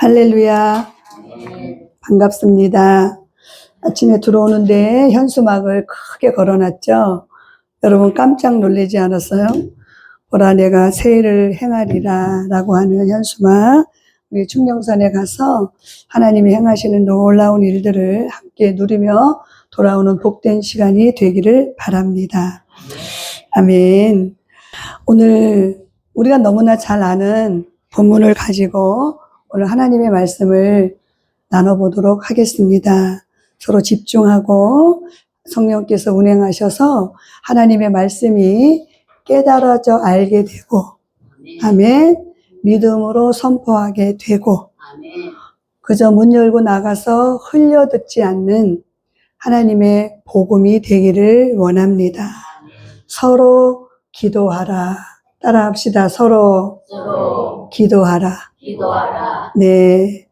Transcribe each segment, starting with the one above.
할렐루야. 반갑습니다. 아침에 들어오는데 현수막을 크게 걸어놨죠. 여러분 깜짝 놀라지 않았어요? 보라 내가 새 일을 행하리라 라고 하는 현수막, 우리 충령산에 가서 하나님이 행하시는 놀라운 일들을 함께 누리며 돌아오는 복된 시간이 되기를 바랍니다. 아멘. 오늘 우리가 너무나 잘 아는 본문을 가지고 오늘 하나님의 말씀을 나눠보도록 하겠습니다. 서로 집중하고 성령께서 운행하셔서 하나님의 말씀이 깨달아져 알게 되고, 아멘, 믿음으로 선포하게 되고, 그저 문 열고 나가서 흘려듣지 않는 하나님의 복음이 되기를 원합니다. 서로 기도하라. 따라합시다. 서로 기도하라. 네,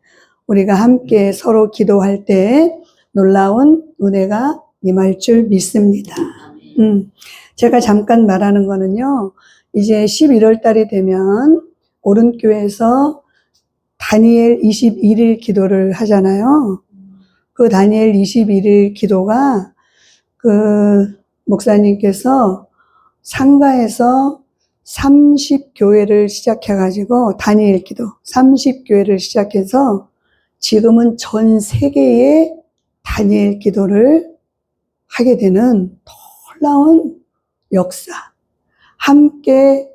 우리가 함께 서로 기도할 때 놀라운 은혜가 임할 줄 믿습니다. 제가 잠깐 말하는 거는요, 이제 11월 달이 되면 오른교회에서 다니엘 21일 기도를 하잖아요. 그 다니엘 21일 기도가 그 목사님께서 상가에서 30교회를 시작해가지고 다니엘 기도 30교회를 시작해서 지금은 전 세계에 다니엘 기도를 하게 되는 놀라운 역사, 함께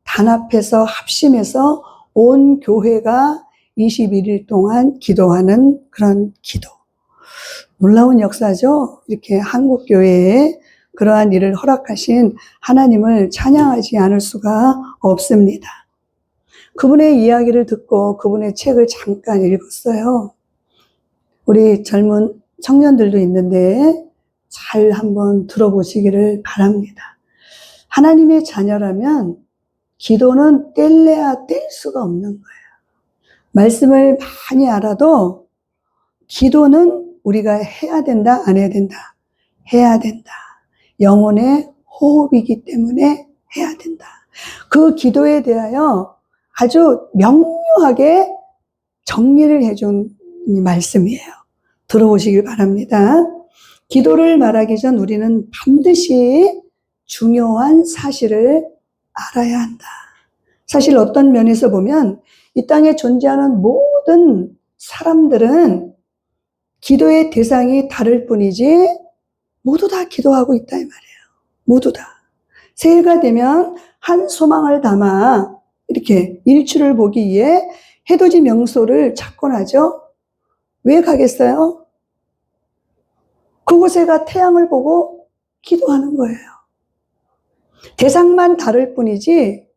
단합해서 합심해서 온 교회가 21일 동안 기도하는 그런 기도, 놀라운 역사죠. 이렇게 한국 교회에 그러한 일을 허락하신 하나님을 찬양하지 않을 수가 없습니다. 그분의 이야기를 듣고 그분의 책을 잠깐 읽었어요. 우리 젊은 청년들도 있는데 잘 한번 들어보시기를 바랍니다. 하나님의 자녀라면 기도는 뗄래야 뗄 수가 없는 거예요. 말씀을 많이 알아도 기도는 우리가 해야 된다, 안 해야 된다? 해야 된다. 영혼의 호흡이기 때문에 해야 된다. 그 기도에 대하여 아주 명료하게 정리를 해준 말씀이에요. 들어보시길 바랍니다. 기도를 말하기 전 우리는 반드시 중요한 사실을 알아야 한다. 사실 어떤 면에서 보면 이 땅에 존재하는 모든 사람들은 기도의 대상이 다를 뿐이지 모두 다 기도하고 있다 이 말이에요. 모두 다. 새해가 되면 한 소망을 담아 이렇게 일출을 보기 위해 해돋이 명소를 찾곤 하죠. 왜 가겠어요? 그곳에가 태양을 보고 기도하는 거예요. 대상만 다를 뿐이지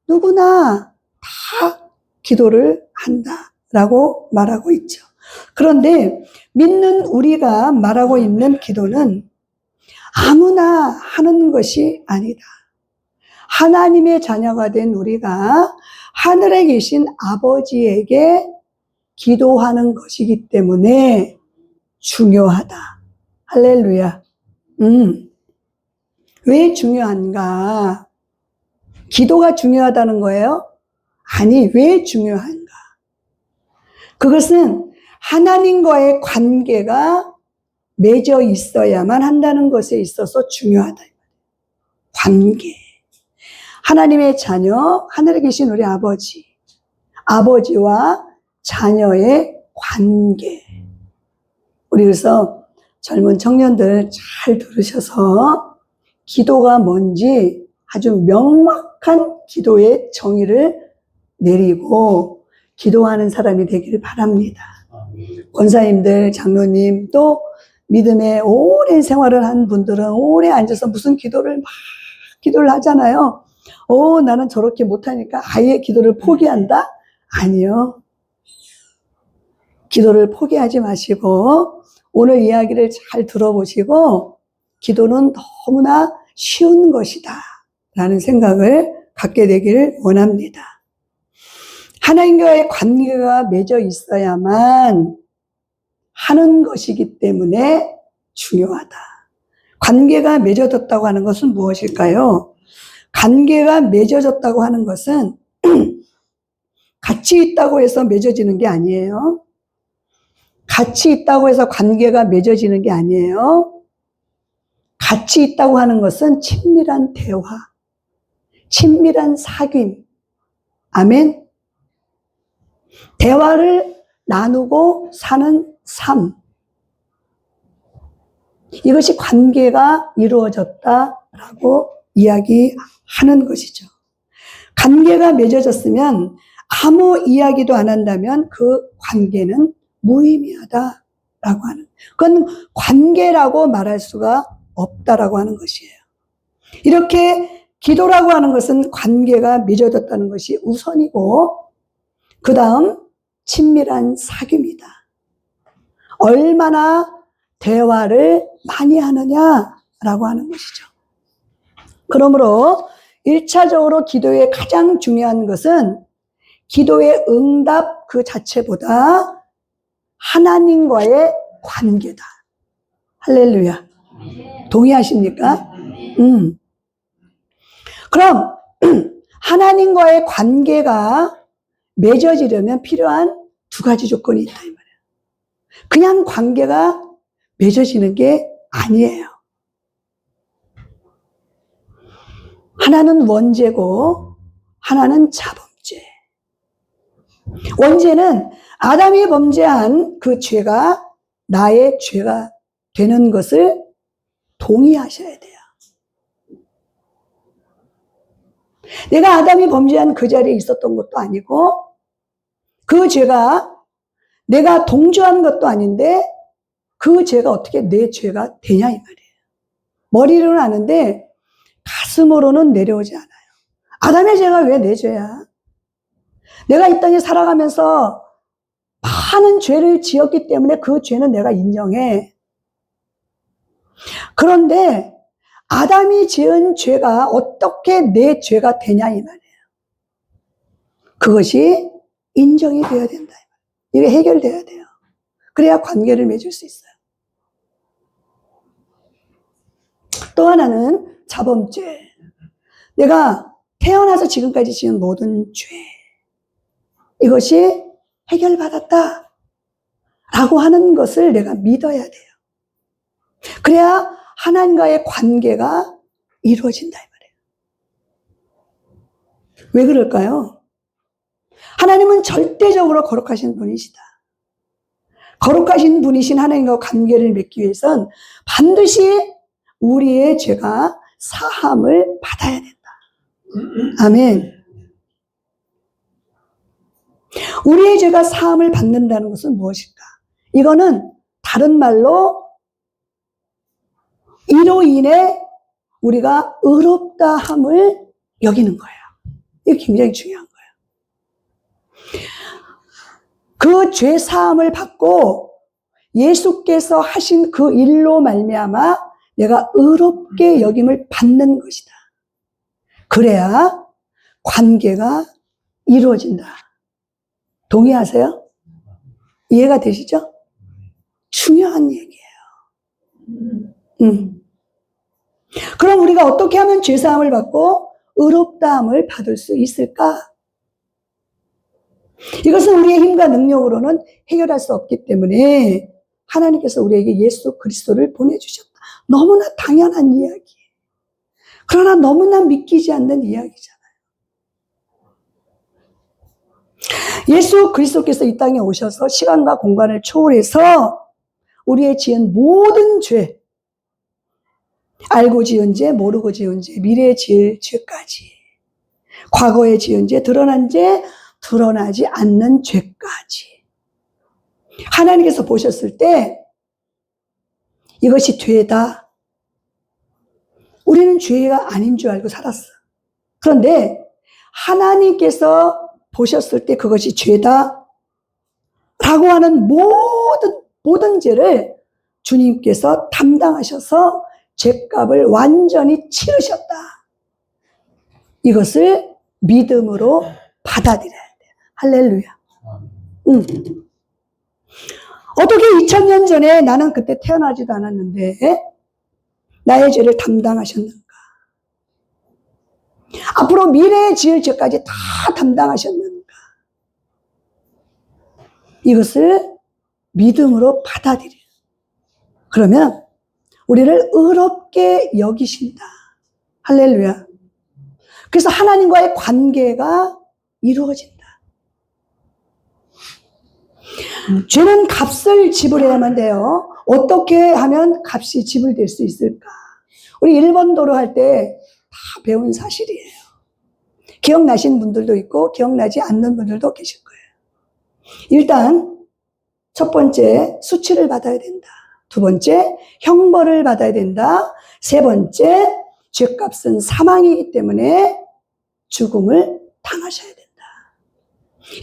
누구나 다 기도를 한다라고 말하고 있죠. 그런데 믿는 우리가 말하고 있는 기도는 아무나 하는 것이 아니다. 하나님의 자녀가 된 우리가 하늘에 계신 아버지에게 기도하는 것이기 때문에 중요하다. 할렐루야. 왜 중요한가? 기도가 중요하다는 거예요? 아니, 왜 중요한가? 그것은 하나님과의 관계가 맺어 있어야만 한다는 것에 있어서 중요하다. 관계. 하나님의 자녀, 하늘에 계신 우리 아버지. 아버지와 자녀의 관계. 우리 그래서 젊은 청년들 잘 들으셔서 기도가 뭔지 아주 명확한 기도의 정의를 내리고 기도하는 사람이 되기를 바랍니다. 권사님들, 장로님, 또 믿음의 오랜 생활을 한 분들은 오래 앉아서 무슨 기도를 하잖아요. 나는 저렇게 못하니까 아예 기도를 포기한다? 아니요. 기도를 포기하지 마시고 오늘 이야기를 잘 들어보시고 기도는 너무나 쉬운 것이다 라는 생각을 갖게 되기를 원합니다. 하나님과의 관계가 맺어 있어야만 하는 것이기 때문에 중요하다. 관계가 맺어졌다고 하는 것은 무엇일까요? 관계가 맺어졌다고 하는 것은 같이 있다고 해서 맺어지는 게 아니에요. 같이 있다고 해서 관계가 맺어지는 게 아니에요. 같이 있다고 하는 것은 친밀한 대화, 친밀한 사귐. 아멘. 대화를 나누고 사는 삶. 이것이 관계가 이루어졌다라고 이야기하는 것이죠. 관계가 맺어졌으면 아무 이야기도 안 한다면 그 관계는 무의미하다라고 하는, 그건 관계라고 말할 수가 없다라고 하는 것이에요. 이렇게 기도라고 하는 것은 관계가 맺어졌다는 것이 우선이고, 그 다음 친밀한 사귐이다. 얼마나 대화를 많이 하느냐라고 하는 것이죠. 그러므로 1차적으로 기도의 가장 중요한 것은 기도의 응답 그 자체보다 하나님과의 관계다. 할렐루야. 동의하십니까? 그럼 하나님과의 관계가 맺어지려면 필요한 두 가지 조건이 있다 이 말이에요. 그냥 관계가 맺어지는 게 아니에요. 하나는 원죄고 하나는 자범죄. 원죄는 아담이 범죄한 그 죄가 나의 죄가 되는 것을 동의하셔야 돼요. 내가 아담이 범죄한 그 자리에 있었던 것도 아니고 그 죄가 내가 동조한 것도 아닌데 그 죄가 어떻게 내 죄가 되냐 이 말이에요. 머리로는 아는데 가슴으로는 내려오지 않아요. 아담의 죄가 왜 내 죄야? 내가 이 땅에 살아가면서 많은 죄를 지었기 때문에 그 죄는 내가 인정해. 그런데 아담이 지은 죄가 어떻게 내 죄가 되냐 이 말이에요. 그것이 인정이 되어야 된다. 이게 해결돼야 돼요. 그래야 관계를 맺을 수 있어요. 또 하나는 자범죄. 내가 태어나서 지금까지 지은 모든 죄, 이것이 해결받았다 라고 하는 것을 내가 믿어야 돼요. 그래야 하나님과의 관계가 이루어진다 이 말이에요. 왜 그럴까요? 하나님은 절대적으로 거룩하신 분이시다. 거룩하신 분이신 하나님과 관계를 맺기 위해선 반드시 우리의 죄가 사함을 받아야 된다. 아멘. 우리의 죄가 사함을 받는다는 것은 무엇일까? 이거는 다른 말로 이로 인해 우리가 의롭다함을 여기는 거예요. 이게 굉장히 중요한 거예요. 그 죄 사함을 받고 예수께서 하신 그 일로 말미암아 내가 의롭게 여김을 받는 것이다. 그래야 관계가 이루어진다. 동의하세요? 이해가 되시죠? 중요한 얘기예요. 그럼 우리가 어떻게 하면 죄사함을 받고 의롭다함을 받을 수 있을까? 이것은 우리의 힘과 능력으로는 해결할 수 없기 때문에 하나님께서 우리에게 예수 그리스도를 보내주셨다. 너무나 당연한 이야기. 그러나 너무나 믿기지 않는 이야기잖아요. 예수 그리스도께서 이 땅에 오셔서 시간과 공간을 초월해서 우리의 지은 모든 죄, 알고 지은 죄, 모르고 지은 죄, 미래에 지을 죄까지, 과거에 지은 죄, 드러난 죄, 드러나지 않는 죄까지 하나님께서 보셨을 때 이것이 죄다. 우리는 죄가 아닌 줄 알고 살았어. 그런데 하나님께서 보셨을 때 그것이 죄다 라고 하는 모든 죄를 주님께서 담당하셔서 죄값을 완전히 치르셨다. 이것을 믿음으로 받아들여야 돼요. 할렐루야. 어떻게 2000년 전에 나는 그때 태어나지도 않았는데 나의 죄를 담당하셨는가? 앞으로 미래에 지을 죄까지 다 담당하셨는가? 이것을 믿음으로 받아들여요. 그러면 우리를 의롭게 여기신다. 할렐루야. 그래서 하나님과의 관계가 이루어진다. 죄는 값을 지불해야만 돼요. 어떻게 하면 값이 지불될 수 있을까? 우리 1번 도로 할 때 다 배운 사실이에요. 기억나신 분들도 있고 기억나지 않는 분들도 계실 거예요. 일단 첫 번째, 수치를 받아야 된다. 두 번째, 형벌을 받아야 된다. 세 번째, 죄값은 사망이기 때문에 죽음을 당하셔야 된다.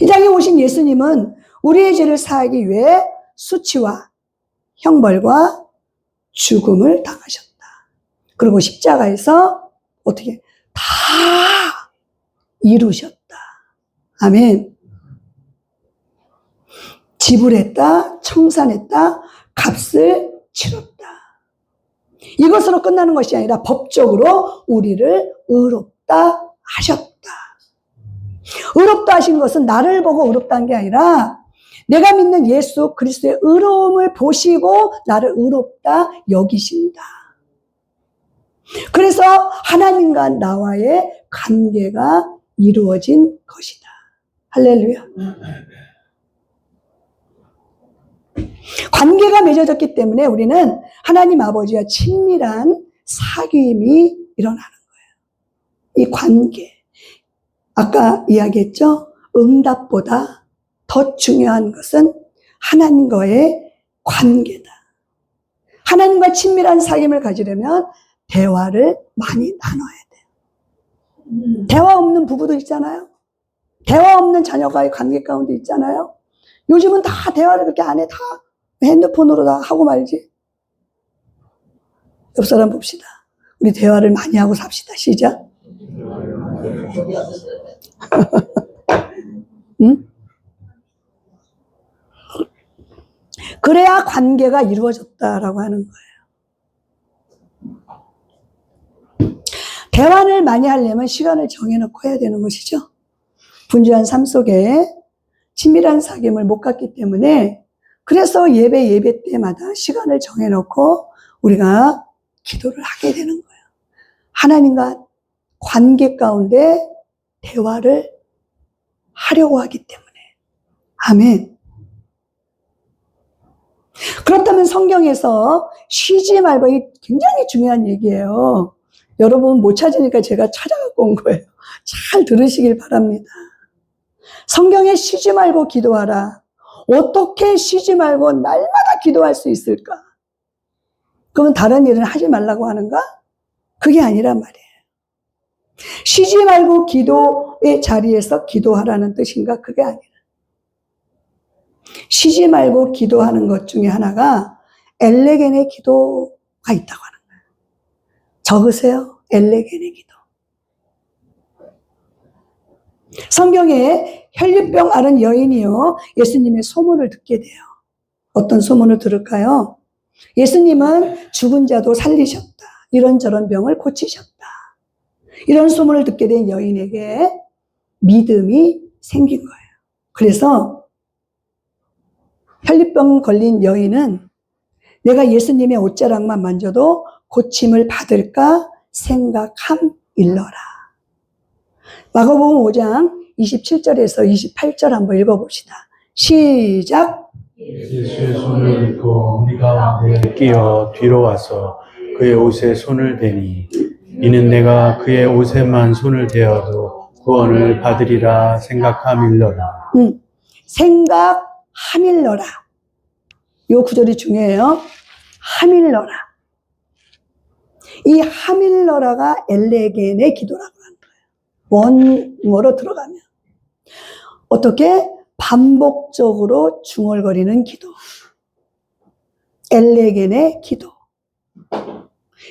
이 땅에 오신 예수님은 우리의 죄를 사하기 위해 수치와 형벌과 죽음을 당하셨다. 그리고 십자가에서 어떻게 다 이루셨다. 아멘. 지불했다, 청산했다, 값을 치렀다. 이것으로 끝나는 것이 아니라 법적으로 우리를 의롭다 하셨다. 의롭다 하신 것은 나를 보고 의롭다한 게 아니라 내가 믿는 예수 그리스도의 의로움을 보시고 나를 의롭다 여기신다. 그래서 하나님과 나와의 관계가 이루어진 것이다. 할렐루야. 관계가 맺어졌기 때문에 우리는 하나님 아버지와 친밀한 사귐이 일어나는 거예요. 이 관계. 아까 이야기했죠? 응답보다 더 중요한 것은 하나님과의 관계다. 하나님과 친밀한 사귐을 가지려면 대화를 많이 나눠야 돼요. 대화 없는 부부도 있잖아요. 대화 없는 자녀과의 관계 가운데 있잖아요. 요즘은 다 대화를 그렇게 안 해. 다 핸드폰으로 다 하고 말지. 옆 사람 봅시다. 우리 대화를 많이 하고 삽시다. 시작. 응? 그래야 관계가 이루어졌다라고 하는 거예요. 대화를 많이 하려면 시간을 정해놓고 해야 되는 것이죠. 분주한 삶 속에 친밀한 사귐을 못 갖기 때문에 그래서 예배 때마다 시간을 정해놓고 우리가 기도를 하게 되는 거예요. 하나님과 관계 가운데 대화를 하려고 하기 때문에. 아멘. 그렇다면 성경에서 쉬지 말고, 이 굉장히 중요한 얘기예요. 여러분 못 찾으니까 제가 찾아갖고 온 거예요. 잘 들으시길 바랍니다. 성경에 쉬지 말고 기도하라. 어떻게 쉬지 말고 날마다 기도할 수 있을까? 그러면 다른 일은 하지 말라고 하는가? 그게 아니란 말이에요. 쉬지 말고 기도의 자리에서 기도하라는 뜻인가? 그게 아니라. 쉬지 말고 기도하는 것 중에 하나가 엘레겐의 기도가 있다고 하는 거예요. 적으세요. 엘레겐의 기도. 성경에 혈류병 앓은 여인이요, 예수님의 소문을 듣게 돼요. 어떤 소문을 들을까요? 예수님은 죽은 자도 살리셨다. 이런저런 병을 고치셨다. 이런 소문을 듣게 된 여인에게 믿음이 생긴 거예요. 그래서 혈류병 걸린 여인은 내가 예수님의 옷자락만 만져도 고침을 받을까 생각함일러라. 마가복음 5장 27절에서 28절 한번 읽어봅시다. 시작. 예수의 손을 입고 우리 가운데 끼어 뒤로 와서 그의 옷에 손을 대니 이는 내가 그의 옷에만 손을 대어도 구원을 받으리라 생각함일러라. 생각함일러라. 요 구절이 중요해요. 함일러라. 이 함일러라가 엘레겐의 기도라고 하는 거예요. 원어로 들어가면 어떻게 반복적으로 중얼거리는 기도. 엘레겐의 기도.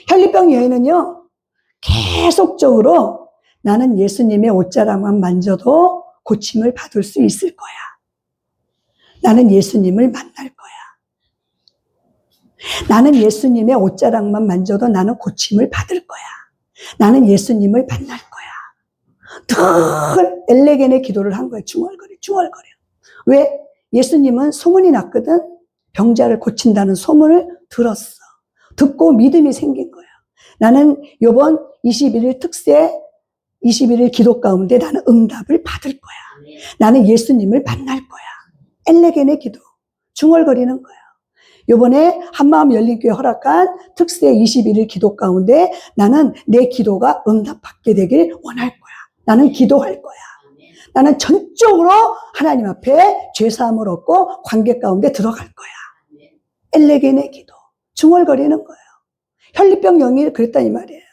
혈류병 여인은요, 계속적으로 나는 예수님의 옷자락만 만져도 고침을 받을 수 있을 거야. 나는 예수님을 만날 거야. 나는 예수님의 옷자락만 만져도 나는 고침을 받을 거야. 나는 예수님을 만날 거야. 늘 엘레겐의 기도를 한 거예요. 중얼거려. 왜? 예수님은 소문이 났거든. 병자를 고친다는 소문을 들었어. 듣고 믿음이 생긴 거야. 나는 요번 21일 특세 21일 기도 가운데 나는 응답을 받을 거야. 나는 예수님을 만날 거야. 엘레겐의 기도. 중얼거리는 거야. 요번에 한마음 열린교회 허락한 특세 21일 기도 가운데 나는 내 기도가 응답받게 되길 원할 거야. 나는 기도할 거야. 나는 전적으로 하나님 앞에 죄사함을 얻고 관계 가운데 들어갈 거야. 엘레겐의 기도. 중얼거리는 거예요. 혈리병 영이 그랬다 이 말이에요.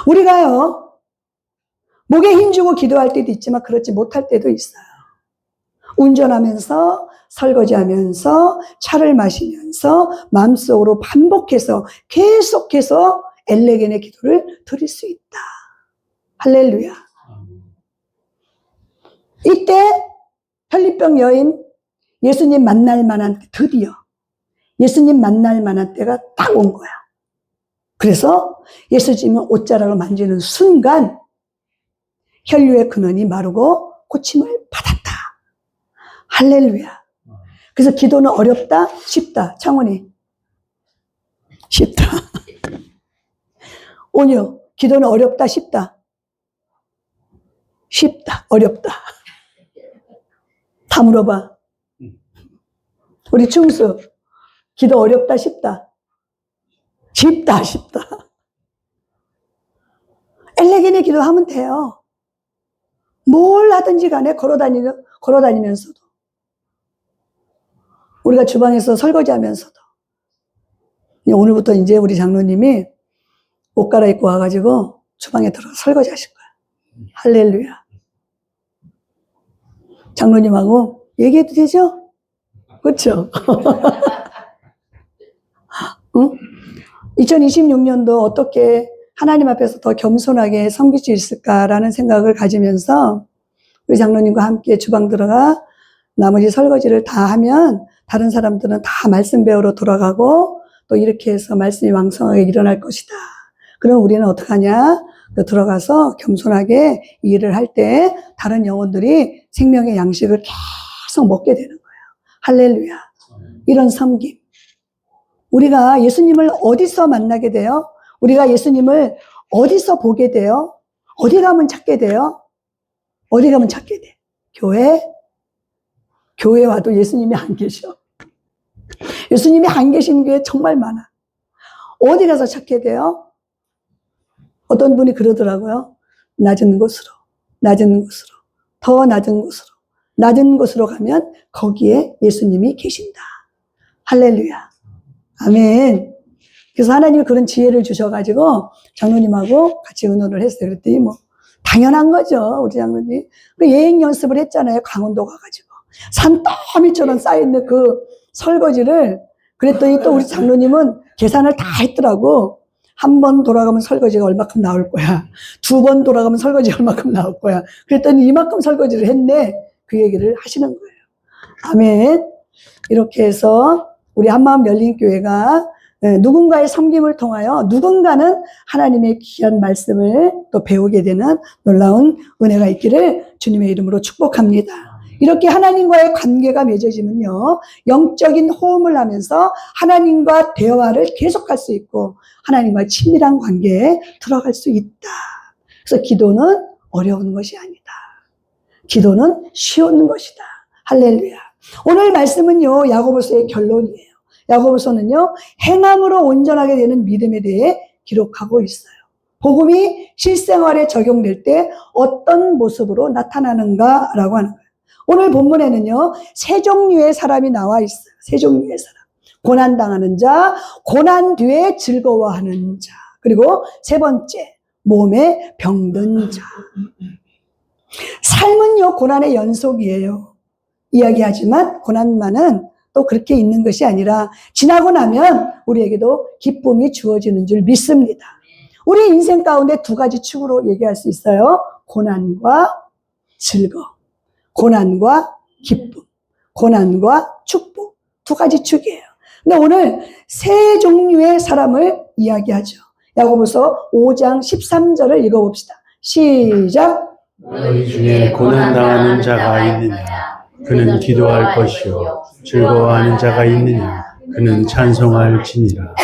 우리가요, 목에 힘주고 기도할 때도 있지만 그렇지 못할 때도 있어요. 운전하면서, 설거지하면서, 차를 마시면서 마음속으로 반복해서 계속해서 엘레겐의 기도를 드릴 수 있다. 할렐루야. 이때 혈리병 여인 예수님 만날 만한 드디어 예수님 만날 만한 때가 딱 온 거야. 그래서 예수님은 옷자락을 만지는 순간 혈류의 근원이 마르고 고침을 받았다. 할렐루야. 그래서 기도는 어렵다, 쉽다. 창원이. 쉽다. 온유. 기도는 어렵다, 쉽다. 쉽다, 어렵다. 다 물어봐. 우리 충수. 기도 어렵다, 쉽다. 쉽다, 쉽다. 엘레겐의 기도하면 돼요. 뭘 하든지 간에 걸어다니면서도. 우리가 주방에서 설거지 하면서도. 오늘부터 이제 우리 장로님이 옷 갈아입고 와가지고 주방에 들어가 설거지 하실 거야. 할렐루야. 장로님하고 얘기해도 되죠? 그렇죠? 응? 2026년도 어떻게 하나님 앞에서 더 겸손하게 섬길 수 있을까라는 생각을 가지면서 우리 장로님과 함께 주방 들어가 나머지 설거지를 다 하면 다른 사람들은 다 말씀 배우러 돌아가고 또 이렇게 해서 말씀이 왕성하게 일어날 것이다. 그럼 우리는 어떡하냐? 들어가서 겸손하게 일을 할 때 다른 영혼들이 생명의 양식을 계속 먹게 되는 거예요. 할렐루야. 이런 섬김. 우리가 예수님을 어디서 만나게 돼요? 우리가 예수님을 어디서 보게 돼요? 어디 가면 찾게 돼요? 어디 가면 찾게 돼? 교회? 교회 와도 예수님이 안 계셔. 예수님이 안 계신 게 정말 많아. 어디 가서 찾게 돼요? 어떤 분이 그러더라고요. 낮은 곳으로, 낮은 곳으로, 더 낮은 곳으로, 낮은 곳으로 가면 거기에 예수님이 계신다. 할렐루야. 아멘. 그래서 하나님이 그런 지혜를 주셔가지고 장로님하고 같이 의논을 했어요. 그랬더니 뭐 당연한 거죠. 우리 장로님. 그 예행 연습을 했잖아요. 강원도 가가지고. 산더미처럼 쌓여있는 그 설거지를 그랬더니 또 우리 장로님은 계산을 다 했더라고. 한 번 돌아가면 설거지가 얼마큼 나올 거야. 두 번 돌아가면 설거지가 얼마큼 나올 거야. 그랬더니 이만큼 설거지를 했네. 그 얘기를 하시는 거예요. 아멘. 이렇게 해서 우리 한마음 열린 교회가 누군가의 섬김을 통하여 누군가는 하나님의 귀한 말씀을 또 배우게 되는 놀라운 은혜가 있기를 주님의 이름으로 축복합니다. 이렇게 하나님과의 관계가 맺어지면요, 영적인 호흡을 하면서 하나님과 대화를 계속할 수 있고 하나님과 친밀한 관계에 들어갈 수 있다. 그래서 기도는 어려운 것이 아니다. 기도는 쉬운 것이다. 할렐루야. 오늘 말씀은요, 야고보서의 결론이에요. 야고보서는요, 행함으로 온전하게 되는 믿음에 대해 기록하고 있어요. 복음이 실생활에 적용될 때 어떤 모습으로 나타나는가라고 하는 거예요. 오늘 본문에는요, 세 종류의 사람이 나와 있어요. 세 종류의 사람. 고난당하는 자, 고난 뒤에 즐거워하는 자, 그리고 세 번째, 몸에 병든 자. 삶은요, 고난의 연속이에요. 이야기하지만 고난만은 또 그렇게 있는 것이 아니라 지나고 나면 우리에게도 기쁨이 주어지는 줄 믿습니다. 우리 인생 가운데 두 가지 축으로 얘기할 수 있어요. 고난과 즐거움, 고난과 기쁨, 고난과 축복. 두 가지 축이에요. 근데 오늘 세 종류의 사람을 이야기하죠. 야고보서 5장 13절을 읽어봅시다. 시작. 너희 중에 고난당하는 자가 있느냐? 그는 기도할 것이요. 즐거워하는 자가 있느냐? 그는 찬송할지니라.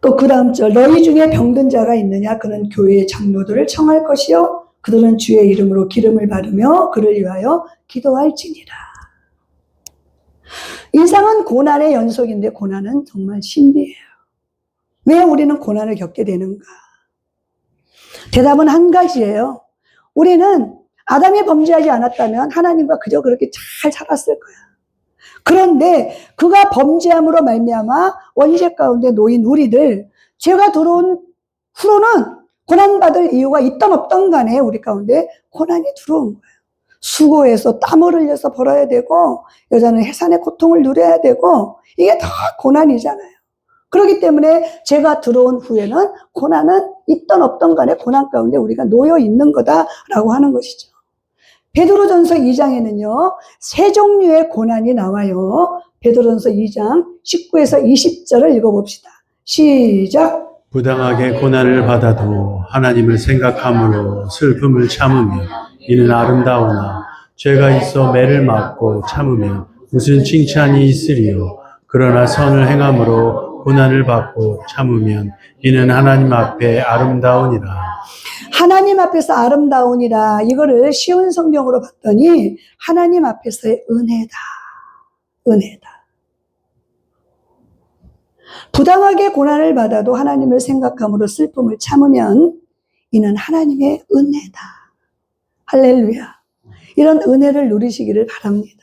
또 그 다음 절, 너희 중에 병든 자가 있느냐? 그는 교회의 장로들을 청할 것이요. 그들은 주의 이름으로 기름을 바르며 그를 위하여 기도할지니라. 인생은 고난의 연속인데 고난은 정말 신비해요. 왜 우리는 고난을 겪게 되는가? 대답은 한 가지예요. 우리는 아담이 범죄하지 않았다면 하나님과 그저 그렇게 잘 살았을 거야. 그런데 그가 범죄함으로 말미암아 원죄 가운데 놓인 우리들, 죄가 들어온 후로는 고난받을 이유가 있던 없던 간에 우리 가운데 고난이 들어온 거예요. 수고해서 땀을 흘려서 벌어야 되고 여자는 해산의 고통을 누려야 되고 이게 다 고난이잖아요. 그렇기 때문에 죄가 들어온 후에는 고난은 있던 없던 간에 고난 가운데 우리가 놓여 있는 거다라고 하는 것이죠. 베드로전서 2장에는요. 세 종류의 고난이 나와요. 베드로전서 2장 19에서 20절을 읽어봅시다. 시작. 부당하게 고난을 받아도 하나님을 생각함으로 슬픔을 참으면 이는 아름다우나 죄가 있어 매를 맞고 참으면 무슨 칭찬이 있으리요. 그러나 선을 행함으로 고난을 받고 참으면 이는 하나님 앞에 아름다우니라. 하나님 앞에서 아름다우니라. 이거를 쉬운 성경으로 봤더니 하나님 앞에서의 은혜다. 은혜다. 부당하게 고난을 받아도 하나님을 생각함으로 슬픔을 참으면 이는 하나님의 은혜다. 할렐루야. 이런 은혜를 누리시기를 바랍니다.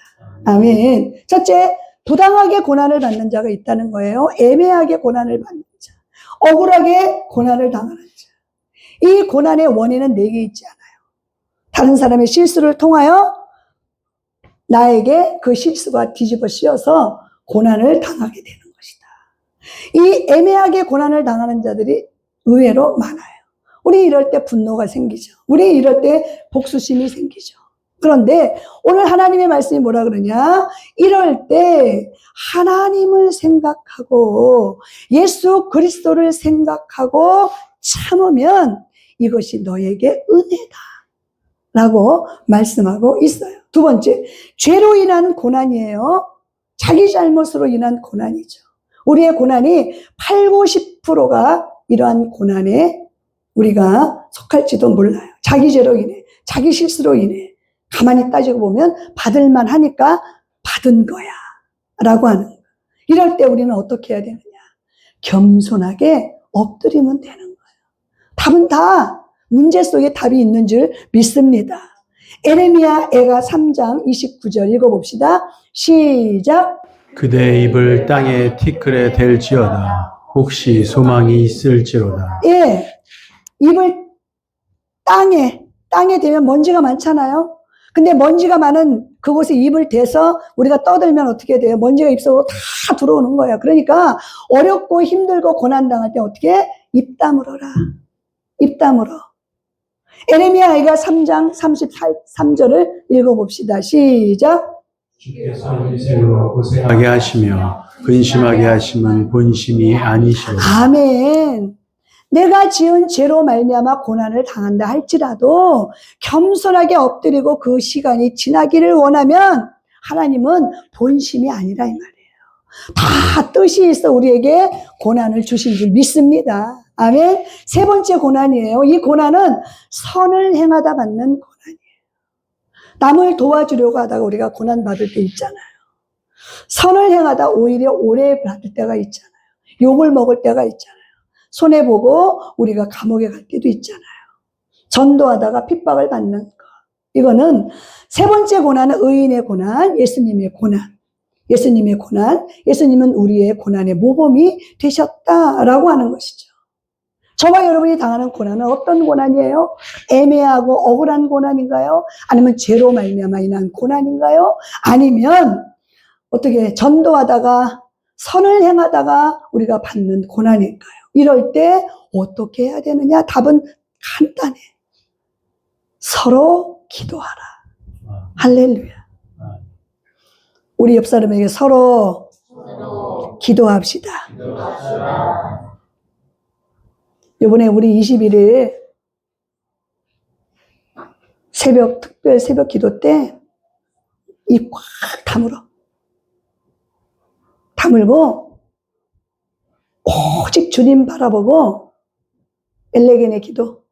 아멘. 첫째, 부당하게 고난을 받는 자가 있다는 거예요. 애매하게 고난을 받는 자. 억울하게 고난을 당하는 자. 이 고난의 원인은 내게 있지 않아요. 다른 사람의 실수를 통하여 나에게 그 실수가 뒤집어 씌워서 고난을 당하게 되는 것이다. 이 애매하게 고난을 당하는 자들이 의외로 많아요. 우리 이럴 때 분노가 생기죠. 우리 이럴 때 복수심이 생기죠. 그런데 오늘 하나님의 말씀이 뭐라 그러냐? 이럴 때 하나님을 생각하고 예수 그리스도를 생각하고 참으면 이것이 너에게 은혜다 라고 말씀하고 있어요. 두 번째, 죄로 인한 고난이에요. 자기 잘못으로 인한 고난이죠. 우리의 고난이 80, 90%가 이러한 고난에 우리가 속할지도 몰라요. 자기 죄로 인해, 자기 실수로 인해 가만히 따지고 보면 받을만 하니까 받은 거야 라고 하는 거예요. 이럴 때 우리는 어떻게 해야 되느냐? 겸손하게 엎드리면 되는 거예요. 답은 다 문제 속에 답이 있는 줄 믿습니다. 에레미야 애가 3장 29절 읽어봅시다. 시작. 그대의 입을 땅에 티끌에 댈지어다. 혹시 소망이 있을지로다. 예, 입을 땅에 대면 먼지가 많잖아요. 근데 먼지가 많은 그곳에 입을 대서 우리가 떠들면 어떻게 돼요? 먼지가 입속으로 다 들어오는 거예요. 그러니까 어렵고 힘들고 고난당할 때 어떻게? 입 다물어라. 입 다물어. 에레미야 아이가 3장 33절을 읽어봅시다. 시작. 주께서 인생으로 고생하게 하시며 근심하게 하심은 본심이 아니시오. 아멘. 내가 지은 죄로 말미암아 고난을 당한다 할지라도 겸손하게 엎드리고 그 시간이 지나기를 원하면 하나님은 본심이 아니라 이 말이에요. 다 뜻이 있어 우리에게 고난을 주신 줄 믿습니다. 아멘. 세 번째 고난이에요. 이 고난은 선을 행하다 받는 고난이에요. 남을 도와주려고 하다가 우리가 고난 받을 때 있잖아요. 선을 행하다 오히려 오래 받을 때가 있잖아요. 욕을 먹을 때가 있잖아요. 손해보고 우리가 감옥에 갈 때도 있잖아요. 전도하다가 핍박을 받는 것. 이거는 세 번째 고난은 의인의 고난, 예수님의 고난. 예수님의 고난, 예수님은 우리의 고난의 모범이 되셨다라고 하는 것이죠. 저와 여러분이 당하는 고난은 어떤 고난이에요? 애매하고 억울한 고난인가요? 아니면 죄로 말미암아 인한 고난인가요? 아니면 어떻게 전도하다가 선을 행하다가 우리가 받는 고난일까요? 이럴 때 어떻게 해야 되느냐? 답은 간단해. 서로 기도하라. 할렐루야. 우리 옆 사람에게 서로 기도합시다. 이번에 우리 21일 특별 새벽 기도 때 입 꽉 다물어. 다물고 오직 주님 바라보고 엘레겐의 기도,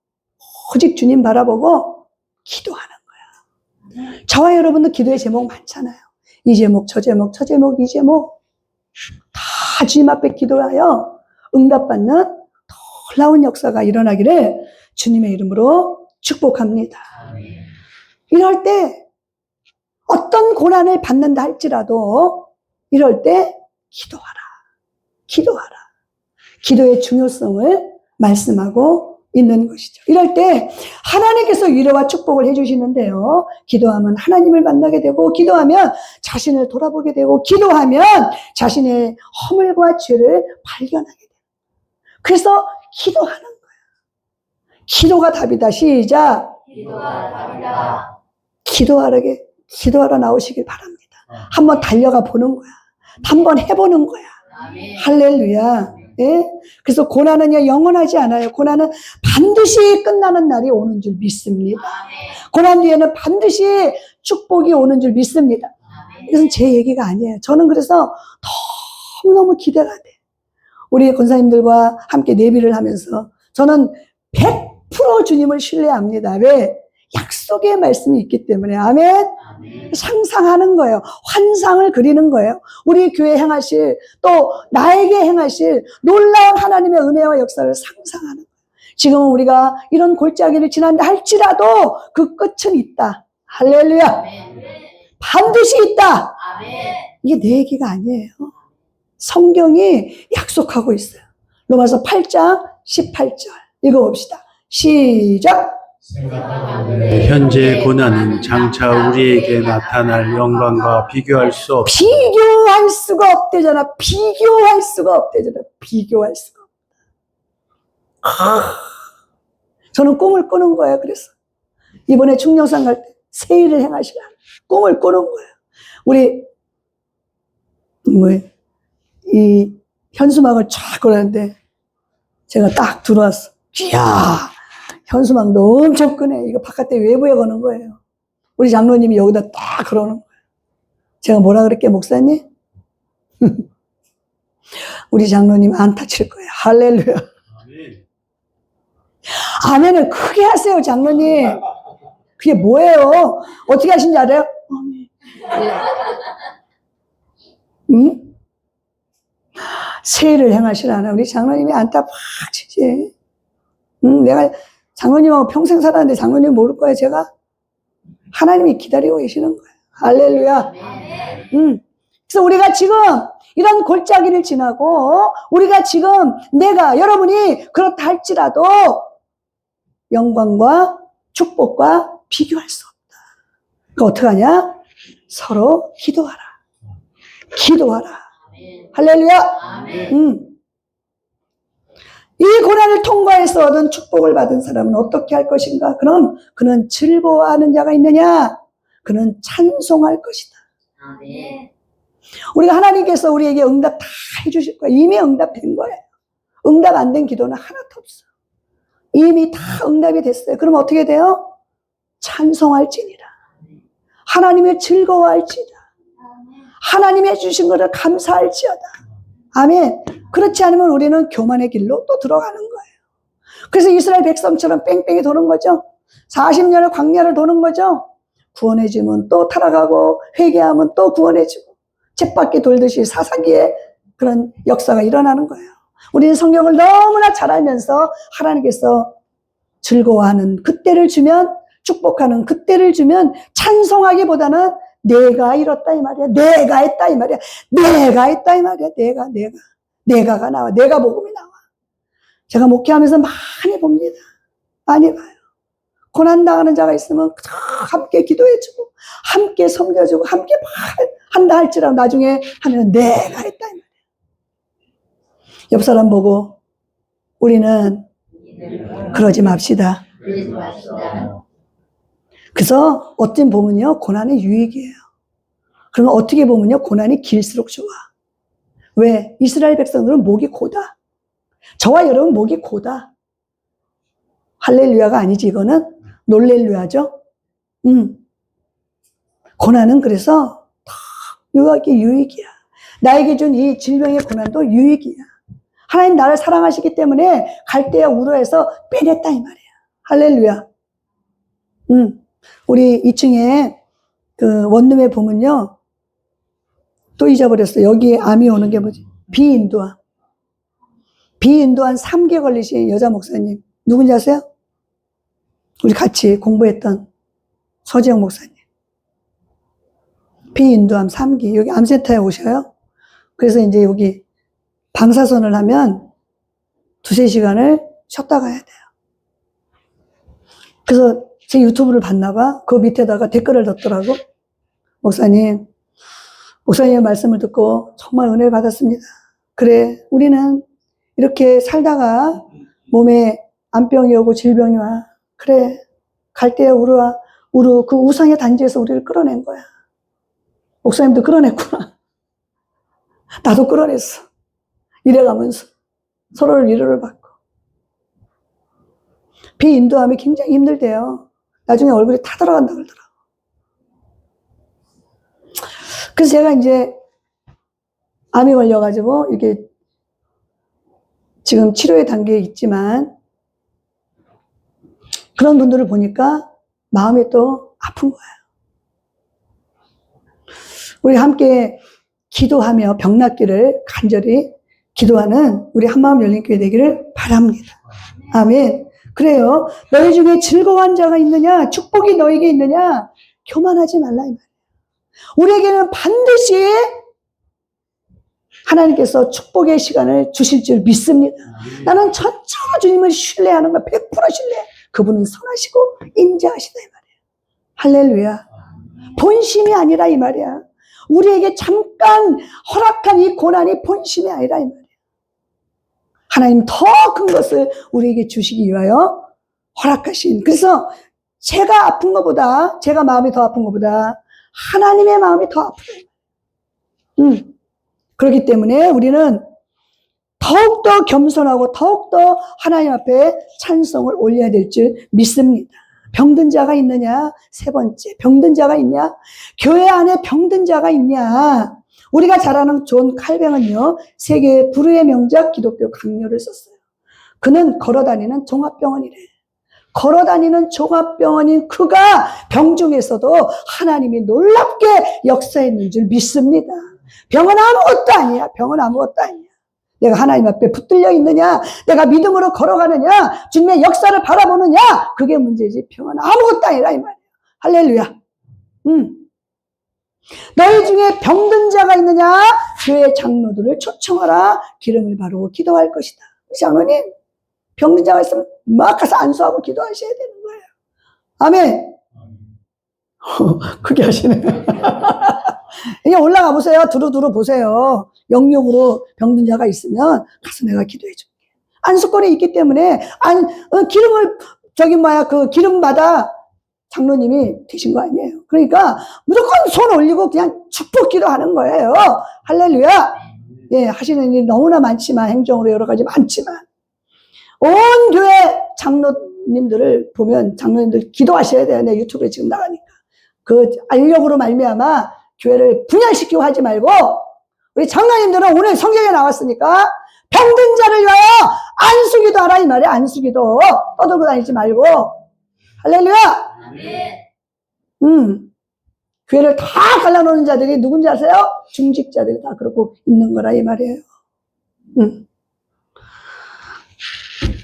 오직 주님 바라보고 기도하는 거야. 저와 여러분도 기도의 제목 많잖아요. 이 제목, 저 제목, 저 제목, 이 제목 다 주님 앞에 기도하여 응답받는 놀라운 역사가 일어나기를 주님의 이름으로 축복합니다. 이럴 때 어떤 고난을 받는다 할지라도 이럴 때 기도하라. 기도하라. 기도의 중요성을 말씀하고 있는 것이죠. 이럴 때 하나님께서 위로와 축복을 해주시는데요. 기도하면 하나님을 만나게 되고, 기도하면 자신을 돌아보게 되고, 기도하면 자신의 허물과 죄를 발견하게 돼요. 그래서 기도하는 거예요. 기도가 답이다. 시작. 기도가 답이다. 기도하러 나오시길 바랍니다. 한번 달려가 보는 거야. 한번 해보는 거야. 아멘. 할렐루야. 예? 그래서 고난은요, 영원하지 않아요. 고난은 반드시 끝나는 날이 오는 줄 믿습니다. 아멘. 고난 뒤에는 반드시 축복이 오는 줄 믿습니다. 아멘. 이것은 제 얘기가 아니에요. 저는 그래서 너무너무 기대가 돼. 우리 권사님들과 함께 내비를 하면서 저는 100% 주님을 신뢰합니다. 왜? 약속의 말씀이 있기 때문에. 아멘. 아멘. 상상하는 거예요. 환상을 그리는 거예요. 우리 교회 행하실, 또 나에게 행하실 놀라운 하나님의 은혜와 역사를 상상하는 거예요. 지금 우리가 이런 골짜기를 지난다 할지라도 그 끝은 있다. 할렐루야. 아멘. 반드시 있다. 아멘. 이게 내 얘기가 아니에요. 성경이 약속하고 있어요. 로마서 8장 18절 읽어봅시다. 시작. 현재의 고난은 장차 우리에게 나타날 영광과 비교할 수 없다. 비교할 수가 없대잖아. 비교할 수가 없대잖아. 비교할 수가 없다. 저는 꿈을 꾸는 거예요. 그래서 이번에 충령산 갈 때 세일을 행하시라 꿈을 꾸는 거예요. 우리 이 현수막을 쫙 걸었는데 제가 딱 들어왔어. 이야, 현수막도 엄청 크네. 이거 바깥에 외부에 거는 거예요. 우리 장로님이 여기다 딱 걸어놓은 거예요. 제가 뭐라 그랬게, 목사님? 우리 장로님 안타 칠 거예요. 할렐루야. 아멘을 크게 하세요, 장로님. 그게 뭐예요? 어떻게 하신지 알아요? 응? 세일을 행하시라나. 우리 장로님이 안타 팍 치지. 내가 장로님하고 평생 살았는데 장로님 모를 거예요, 제가? 하나님이 기다리고 계시는 거예요. 할렐루야. 그래서 우리가 지금 이런 골짜기를 지나고, 우리가 지금 여러분이 그렇다 할지라도 영광과 축복과 비교할 수 없다. 그러니까 어떡하냐? 서로 기도하라. 기도하라. 할렐루야. 아멘. 이 고난을 통과해서 얻은 축복을 받은 사람은 어떻게 할 것인가? 그럼 그는 즐거워하는 자가 있느냐? 그는 찬송할 것이다. 아멘. 우리가 하나님께서 우리에게 응답 다 해주실 거예요. 이미 응답된 거예요. 응답 안 된 기도는 하나도 없어. 이미 다 응답이 됐어요. 그럼 어떻게 돼요? 찬송할지니라. 하나님을 즐거워할지니라. 하나님이 해주신 것을 감사할지어다. 아멘. 그렇지 않으면 우리는 교만의 길로 또 들어가는 거예요. 그래서 이스라엘 백성처럼 뺑뺑이 도는 거죠. 40년을 광야를 도는 거죠. 구원해주면 또 타락하고, 회개하면 또 구원해주고, 쳇바퀴 돌듯이 사사기에 그런 역사가 일어나는 거예요. 우리는 성경을 너무나 잘 알면서 하나님께서 즐거워하는 그때를 주면, 축복하는 그때를 주면 찬송하기보다는 내가 이뤘다 이 말이야. 내가 했다 이 말이야. 내가 했다 이 말이야. 내가가 나와. 내가 복음이 나와. 제가 목회하면서 많이 봅니다. 많이 봐요. 고난당하는 자가 있으면 함께 기도해주고, 함께 섬겨주고, 함께 한다 할지라도 나중에 하면 내가 했다 이 말이야. 옆 사람 보고 우리는 그러지 맙시다. 그러지 맙시다. 그래서 어떤 보면요, 고난이 유익이에요. 그러면 어떻게 보면요, 고난이 길수록 좋아. 왜? 이스라엘 백성들은 목이 고다. 저와 여러분 목이 고다. 할렐루야가 아니지, 이거는 놀렐루야죠. 고난은 그래서 다 유익이 유익이야. 나에게 준 이 질병의 고난도 유익이야. 하나님 나를 사랑하시기 때문에 갈대와 우르에서 빼냈다 이 말이야. 할렐루야. 우리 2층에 그 원룸에 보면요. 또 잊어버렸어. 여기에 암이 오는 게 뭐지? 비인도암. 비인도암 3개 걸리신 여자 목사님. 누군지 아세요? 우리 같이 공부했던 서지영 목사님. 비인도암 3기. 여기 암센터에 오셔요. 그래서 이제 여기 방사선을 하면 2-3시간을 쉬었다 가야 돼요. 그래서 제 유튜브를 봤나 봐. 그 밑에다가 댓글을 뒀더라고. 목사님의 말씀을 듣고 정말 은혜를 받았습니다. 그래, 우리는 이렇게 살다가 몸에 암병이 오고 질병이 와. 그래, 갈대와 우르 그 우상의 단지에서 우리를 끌어낸 거야. 목사님도 끌어냈구나. 나도 끌어냈어. 이래가면서 서로를 위로를 받고. 비인도함이 굉장히 힘들대요. 나중에 얼굴이 타들어간다 그러더라고. 그래서 제가 이제 암이 걸려가지고 이게 지금 치료의 단계에 있지만 그런 분들을 보니까 마음이 또 아픈 거예요. 우리 함께 기도하며 병 낫기를 간절히 기도하는 우리 한마음 열린 교회 되기를 바랍니다. 아멘. 그래요. 너희 중에 즐거운 자가 있느냐? 축복이 너에게 있느냐? 교만하지 말라 이 말이에요. 우리에게는 반드시 하나님께서 축복의 시간을 주실 줄 믿습니다. 나는 전적으로 주님을 신뢰하는 거 100% 신뢰해. 그분은 선하시고 인자하시다 이 말이에요. 할렐루야. 본심이 아니라 이 말이야. 우리에게 잠깐 허락한 이 고난이 본심이 아니라 이 말이야. 하나님 더 큰 것을 우리에게 주시기 위하여 허락하신. 그래서 제가 아픈 것보다, 제가 마음이 더 아픈 것보다 하나님의 마음이 더 아프다. 그렇기 때문에 우리는 더욱더 겸손하고 더욱더 하나님 앞에 찬송을 올려야 될 줄 믿습니다. 병든 자가 있느냐? 3번째, 병든 자가 있냐? 교회 안에 병든 자가 있냐? 우리가 잘 아는 존 칼뱅은요, 세계의 불후의 명작 기독교 강요를 썼어요. 그는 걸어다니는 종합병원이래. 걸어다니는 종합병원인 그가 병 중에서도 하나님이 놀랍게 역사했는 줄 믿습니다. 병은 아무것도 아니야. 병은 아무것도 아니야. 내가 하나님 앞에 붙들려 있느냐, 내가 믿음으로 걸어가느냐, 주님의 역사를 바라보느냐, 그게 문제지. 병은 아무것도 아니라 이 말이야. 할렐루야. 너희 중에 병든 자가 있느냐? 교회 장로들을 초청하라. 기름을 바르고 기도할 것이다. 장로님, 병든 자가 있으면 막 가서 안수하고 기도하셔야 되는 거예요. 아멘. 그게 하시네. 이제 올라가 보세요. 두루두루 보세요. 영역으로 병든 자가 있으면 가서 내가 기도해 줄게. 안수권이 있기 때문에 기름을 그 기름마다 장로님이 되신 거 아니에요. 그러니까 무조건 손 올리고 그냥 축복 기도하는 거예요. 할렐루야. 예, 하시는 일이 너무나 많지만, 행정으로 여러 가지 많지만, 온 교회 장로님들을 보면 장로님들 기도하셔야 돼요. 내 유튜브에 지금 나가니까. 그 알력으로 말미암아 교회를 분열시키고 하지 말고, 우리 장로님들은 오늘 성경에 나왔으니까 병든 자를 위하여 안수기도 하라 이 말이에요. 안수기도 떠들고 다니지 말고. 할렐루야. 교회를 다 갈라놓는 자들이 누군지 아세요? 중직자들이 다 그러고 있는 거라 이 말이에요.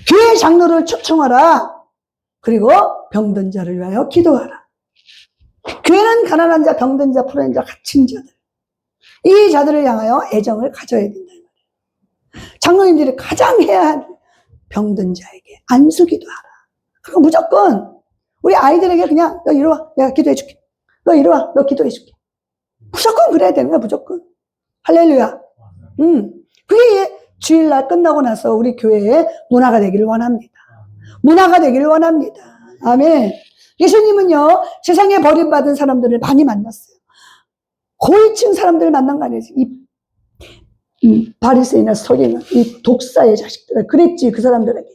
교회 장로를 초청하라. 그리고 병든 자를 위하여 기도하라. 교회는 가난한 자, 병든 자, 풀어낸 자, 갇힌 자들, 이 자들을 향하여 애정을 가져야 된다 이 말이에요. 장로님들이 가장 해야 할 병든 자에게 안수기도 하라. 그거 무조건 우리 아이들에게 그냥 너 이리 와, 내가 기도해 줄게. 너 이리 와, 너 기도해 줄게. 무조건 그래야 되는 거야, 무조건. 할렐루야. 그게 주일날 끝나고 나서 우리 교회의 문화가 되기를 원합니다. 문화가 되기를 원합니다. 아멘. 예수님은요, 세상에 버림받은 사람들을 많이 만났어요. 고위층 사람들을 만난 거 아니에요. 이 바리새인이나 서기나 이 독사의 자식들, 그랬지, 그 사람들에게.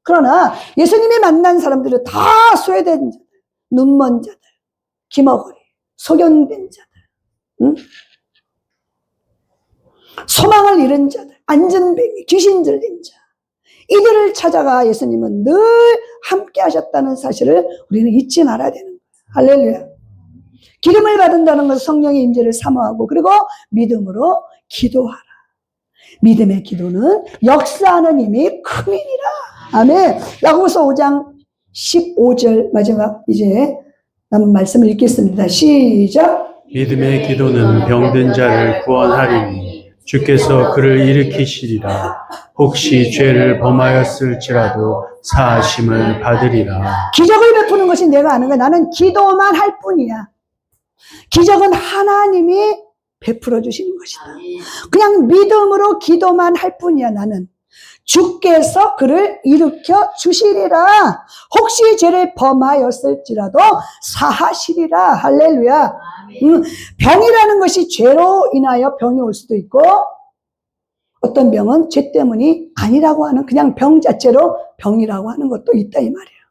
그러나 예수님이 만난 사람들은 다 소외된 자들, 눈먼 자들, 기머거리, 소견된 자들, 응? 소망을 잃은 자들, 안전뱅이, 귀신 들린 자, 이들을 찾아가 예수님은 늘 함께 하셨다는 사실을 우리는 잊지 말아야 되는 거예요. 할렐루야. 기름을 받은다는 것은 성령의 임재를 사모하고, 그리고 믿음으로 기도하라. 믿음의 기도는 역사하는 힘이 크니라. 아멘. 야고보서 5장 15절 마지막 이제 남은 말씀을 읽겠습니다. 시작. 믿음의 기도는 병든 자를 구원하리니 주께서 그를 일으키시리라. 혹시 죄를 범하였을지라도 사하심을 받으리라. 기적을 베푸는 것이 내가 아는 거야. 나는 기도만 할 뿐이야. 기적은 하나님이 베풀어 주시는 것이다. 그냥 믿음으로 기도만 할 뿐이야. 나는 주께서 그를 일으켜 주시리라. 혹시 죄를 범하였을지라도 사하시리라. 할렐루야. 병이라는 것이 죄로 인하여 병이 올 수도 있고, 어떤 병은 죄 때문이 아니라고 하는 그냥 병 자체로 병이라고 하는 것도 있다 이 말이에요.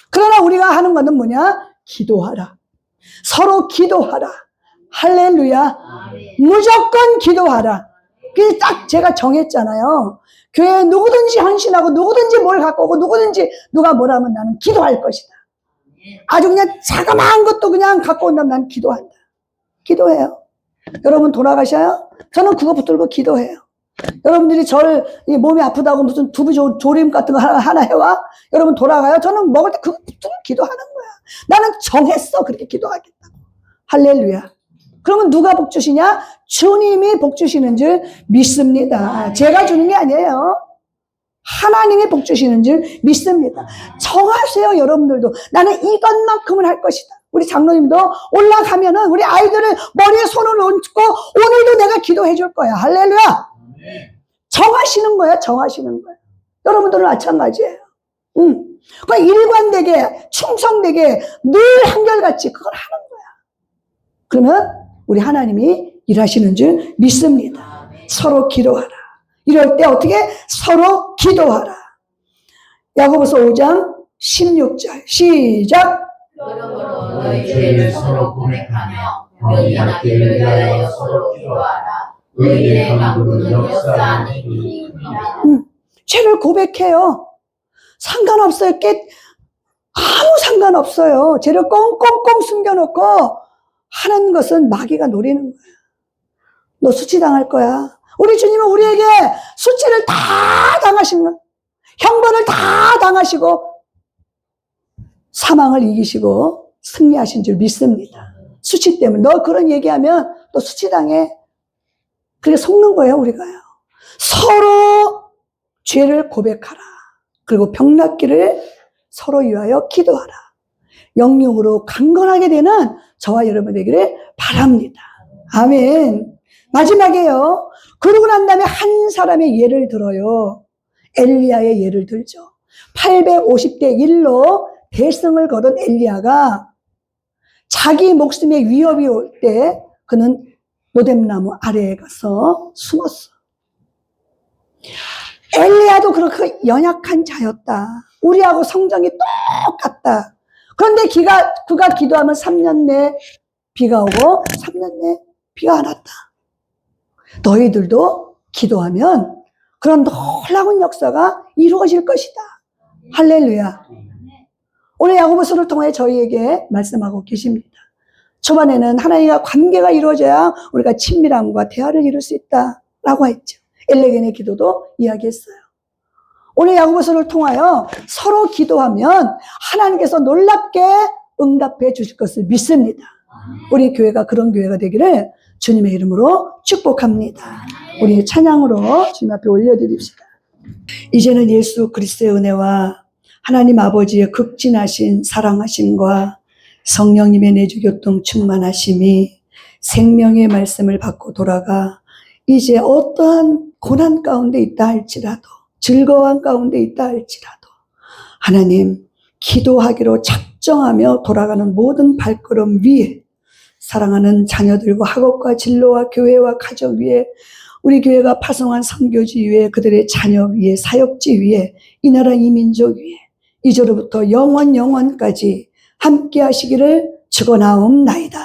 그러나 우리가 하는 것은 뭐냐? 기도하라. 서로 기도하라. 할렐루야. 무조건 기도하라. 그래서 딱 제가 정했잖아요. 교회에 누구든지 헌신하고 누구든지 뭘 갖고 오고 누구든지 누가 뭐라 하면 나는 기도할 것이다. 아주 그냥 자그마한 것도 그냥 갖고 온다면 나는 기도한다. 기도해요. 여러분 돌아가셔요? 저는 그거 붙들고 기도해요. 여러분들이 저를 몸이 아프다고 무슨 두부 조림 같은 거 하나 해와? 여러분 돌아가요? 저는 먹을 때 그거 붙들고 기도하는 거야. 나는 정했어. 그렇게 기도하겠다고. 할렐루야. 그러면 누가 복 주시냐? 주님이 복 주시는 줄 믿습니다. 제가 주는 게 아니에요. 하나님이 복 주시는 줄 믿습니다. 정하세요, 여러분들도. 나는 이것만큼은 할 것이다. 우리 장로님도 올라가면은 우리 아이들을 머리에 손을 얹고 오늘도 내가 기도해 줄 거야. 할렐루야. 정하시는 거야, 정하시는 거야. 여러분들은 마찬가지예요. 그러니까 일관되게, 충성되게, 늘 한결같이 그걸 하는 거야. 그러면 우리 하나님이 일하시는 줄 믿습니다. 서로 기도하라. 이럴 때 어떻게? 서로 기도하라. 야고보서 5장 16절 시작. 그러므로 너희 죄를 서로 고백하며 너희 악기를 위하여 서로 기도하라. 의인의 강구는 역사하니 이니라. 죄를 고백해요. 상관없어요. 아무 상관없어요. 죄를 꽁꽁꽁 숨겨놓고 하는 것은 마귀가 노리는 거야. 너 수치당할 거야. 우리 주님은 우리에게 수치를 다 당하신 거야. 형벌을 다 당하시고 사망을 이기시고 승리하신 줄 믿습니다. 수치 때문에. 너 그런 얘기하면 너 수치당해. 그렇게 속는 거예요, 우리가요. 서로 죄를 고백하라. 그리고 병낫기를 서로 위하여 기도하라. 영육으로 강건하게 되는 저와 여러분 되기를 바랍니다. 아멘. 마지막에요. 그러고 난 다음에 한 사람의 예를 들어요. 엘리야의 예를 들죠. 850대 1로 대승을 거둔 엘리야가 자기 목숨에 위협이 올 때 그는 로뎀나무 아래에 가서 숨었어. 엘리야도 그렇게 연약한 자였다. 우리하고 성정이 똑같다. 그런데 그가 기도하면 3년 내 비가 오고 3년 내 비가 안 왔다. 너희들도 기도하면 그런 놀라운 역사가 이루어질 것이다. 할렐루야. 오늘 야고보서를 통해 저희에게 말씀하고 계십니다. 초반에는 하나님과 관계가 이루어져야 우리가 친밀함과 대화를 이룰 수 있다라고 했죠. 엘레겐의 기도도 이야기했어요. 오늘 야고보서를 통하여 서로 기도하면 하나님께서 놀랍게 응답해 주실 것을 믿습니다. 우리 교회가 그런 교회가 되기를 주님의 이름으로 축복합니다. 우리 찬양으로 주님 앞에 올려드립시다. 이제는 예수 그리스도의 은혜와 하나님 아버지의 극진하신 사랑하심과 성령님의 내주교통 충만하심이 생명의 말씀을 받고 돌아가 이제 어떠한 고난 가운데 있다 할지라도 즐거운 가운데 있다 할지라도 하나님 기도하기로 작정하며 돌아가는 모든 발걸음 위에 사랑하는 자녀들과 학업과 진로와 교회와 가정 위에 우리 교회가 파송한 선교지 위에 그들의 자녀 위에 사역지 위에 이 나라 이 민족 위에 이제로부터 영원까지 함께 하시기를 죽어나옵나이다.